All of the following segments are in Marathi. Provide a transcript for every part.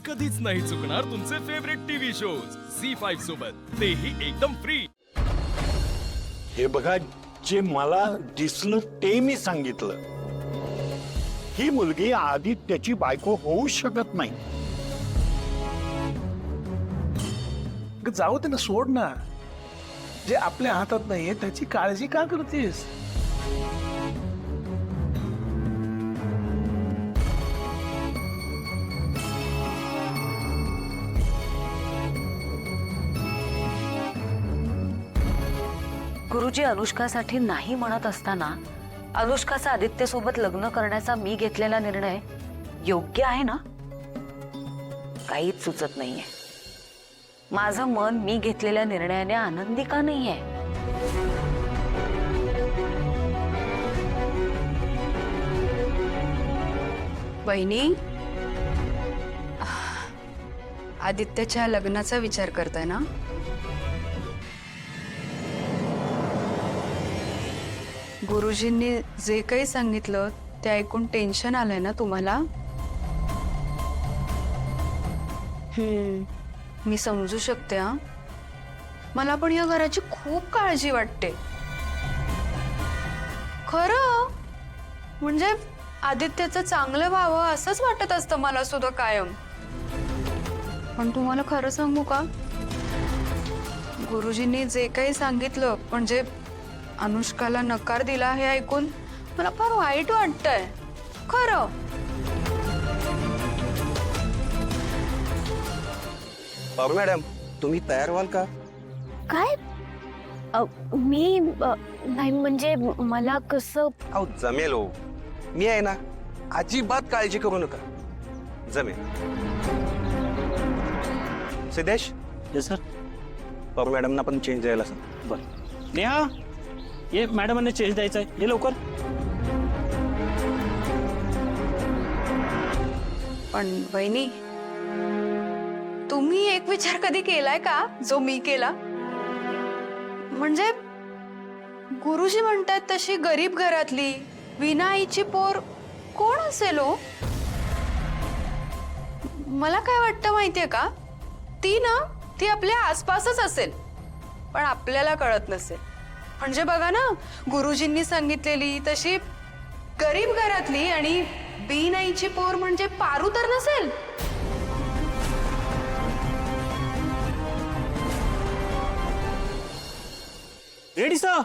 कधीच नाही चुकणार तुमचे फेवरेट टीव्ही शोज झी5 सोबत, तेही एकदम फ्री। हे बघा, जे मला दिसलं ते मी सांगितलं। ही मुलगी आदित्यची बायको होऊ शकत नाही। जाऊ दे ना, सोड ना। जे आपल्या हातात नाहीये त्याची काळजी का करतेस? गुरुजी अनुष्कासाठी नाही म्हणत असताना अनुष्काचा आदित्य सोबत लग्न करण्याचा मी घेतलेला निर्णय योग्य आहे ना? काहीच सुचत नाहीये। माझं मन मी घेतलेल्या निर्णयाने आनंदी का नाहीये? वहिनी, आदित्यच्या लग्नाचा विचार करताय ना? गुरुजींनी जे काही सांगितलं ते ऐकून टेन्शन आलंय ना तुम्हाला? मी समजू शकते हा। मला पण या घराची खूप काळजी वाटते खरं। म्हणजे आदित्यचं चांगलं व्हावं असंच वाटत असतं मला सुद्धा कायम। पण तुम्हाला खरं सांगू का, गुरुजींनी जे काही सांगितलं म्हणजे अनुष्काला नकार दिला हे ऐकून मला फार वाईट वाटतंय खरं। पारू मॅडम, तुम्ही तयार व्हाल का? काय? मी नाही, म्हणजे मला कसं? अहो जमेल हो, मी आहे ना, अजिबात काळजी करू नका, जमेल। Siddhesh, yes sir. पारू मॅडमना पण चेंज द्यायला सांग। बरं नेहा, ये मॅडमांना चेंज द्यायचा आहे, ये लवकर। पण वहिनी, तुम्ही एक विचार कधी केलाय का जो मी केला? म्हणजे गुरुजी म्हणतात तशी गरीब घरातली विना आईची पोर कोण असेल हो? मला काय वाटतं माहितीये का, ती आपल्या आसपासच असेल पण आपल्याला कळत नसेल। म्हणजे बघा ना, गुरुजींनी सांगितलेली तशी गरीब घरातली आणि बिन आईची पोर म्हणजे पारू तर नसेल? Ready sir?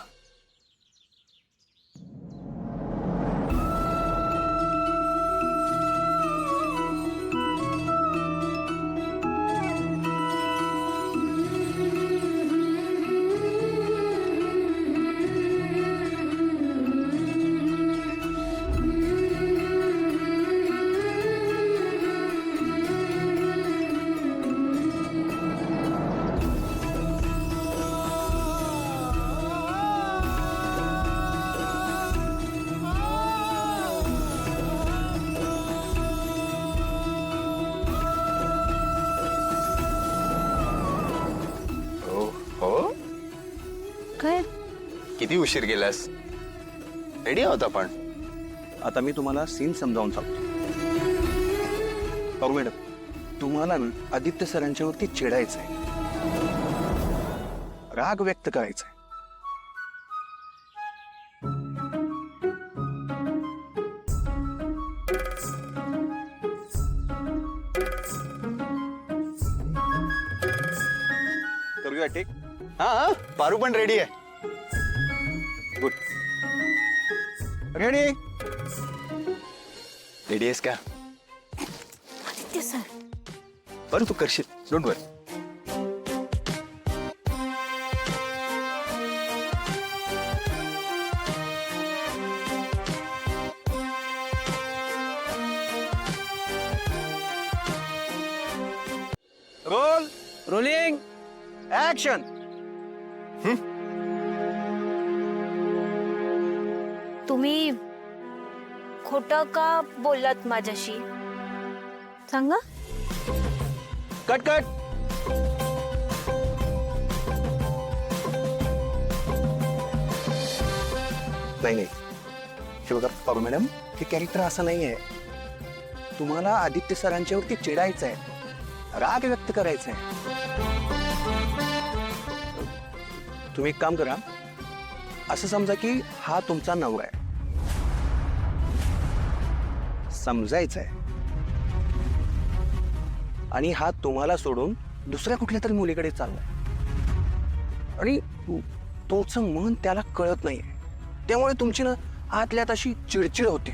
काय? किती उशीर गेलास? रेडी आहोत आपण। आता मी तुम्हाला सीन समजावून सांगतो। पारू मॅडम, तुम्हाला ना आदित्य सरांच्यावरती चिडायचंय, राग व्यक्त करायचाय। करूया ठीक? हाँ, पारू पण रेडी आहे। गुड। रेडी? रेडी आहेस का? आदित्य सर, बरं तू करशील, don't worry. Roll, rolling, action. तुम्ही खोटं का बोललात माझ्याशी? सांगा। Cut cut. नाही नाही, हे बघा पारू मॅडम, हे कॅरेक्टर असं नाही आहे। तुम्हाला आदित्य सरांच्यावरती चिडायचं आहे, राग व्यक्त करायचा आहे. तुम्ही एक काम करा, असं समजा की हा तुमचा नवरा आहे, समजायचा आहे, आणि हा तुम्हाला सोडून दुसऱ्या कुठल्या तरी मुलीकडे चाललाय आणि तुमचं मन त्याला कळत नाहीये, त्यामुळे तुमची ना आतल्यात अशी चिडचिड होते.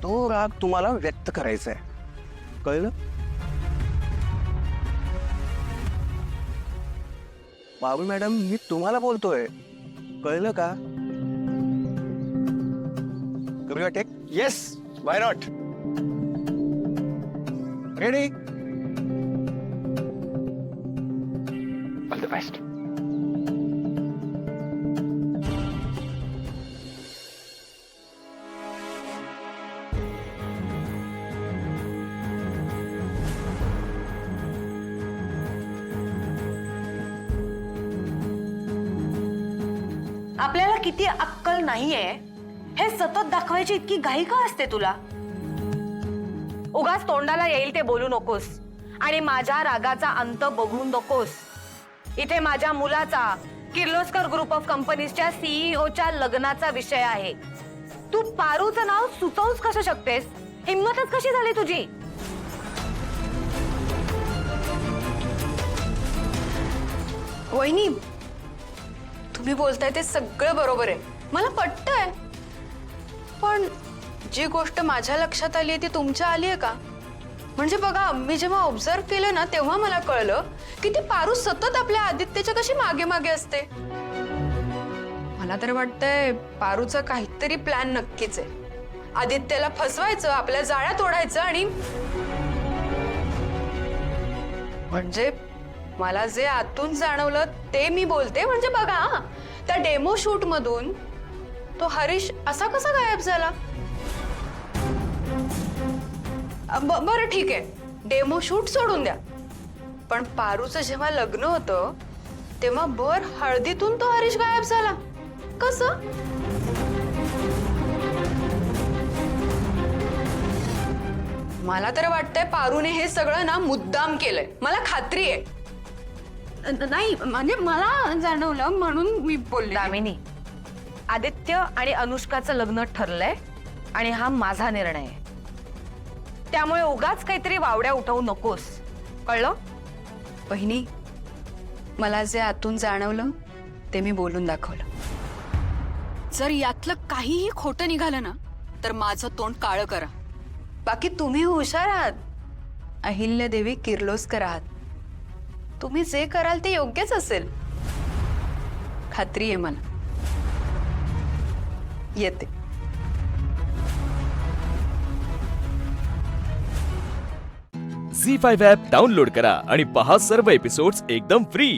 तो राग तुम्हाला व्यक्त करायचा आहे, कळलं? बाबू मॅडम, मी तुम्हाला बोलतोय, कळलं का? करूया take? Yes, why not. Ready? All the best. आपल्याला किती अक्कल नाहीये हे सतत दाखवायची इतकी घाई का असते तुला? उगाच तोंडाला येईल ते बोलू नकोस आणि माझ्या रागाचा अंत बघू नकोस. इथे माझ्या मुलाचा किर्लोस्कर ग्रुप ऑफ कंपनीजच्या सीईओच्या लग्नाचा विषय आहे. तू पारूचं नाव सुचवूच कसं शकतेस? हिम्मतच कशी झाली तुझी? वहिनी, तुम्ही बोलताय ते सगळं बरोबर आहे, मला पटतंय. पण जी गोष्ट माझ्या लक्षात आली आहे ती तुमच्या आली आहे का? म्हणजे बघा, मी जेव्हा ऑब्झर्व केलं ना तेव्हा मला कळलं की ती पारू सतत आपल्या आदित्यच्या कशी मागे मागे असते. मला तर वाटतंय पारूचा काहीतरी प्लॅन नक्कीच आहे. आदित्यला फसवायचं, आपल्या जाळ्यात ओढायचं, आणि म्हणजे मला जे आतून जाणवलं ते मी बोलते. म्हणजे बघा, त्या डेमो शूट मधून तो हरीश असा कसा गायब झाला? बरं ठीक आहे, डेमो शूट सोडून द्या, पण पारूचं जेव्हा लग्न होतं तेव्हा भर हळदीतून तो हरीश गायब झाला कसं? मला तर वाटतंय पारूने हे सगळं ना मुद्दाम केलंय, मला खात्री आहे. नाही म्हणजे मला जाणवलं म्हणून मी बोलले. दामिनी, आदित्य आणि अनुष्काचं लग्न ठरलंय आणि हा माझा निर्णय आहे. त्यामुळे उगाच काहीतरी वावड्या उठवू नकोस, कळलं? बहिणी, मला जे आतून जाणवलं ते मी बोलून दाखवलं. जर यातलं काहीही खोटं निघालं ना तर माझं तोंड काळं करा. बाकी तुम्ही हुशार आहात, अहिल्यादेवी किर्लोस्कर आहात. तुम्ही जे कराल ते योग्यच असेल, खात्री आहे मला. येते. झी5 ॲप डाउनलोड करा आणि पहा सर्व एपिसोड्स एकदम फ्री.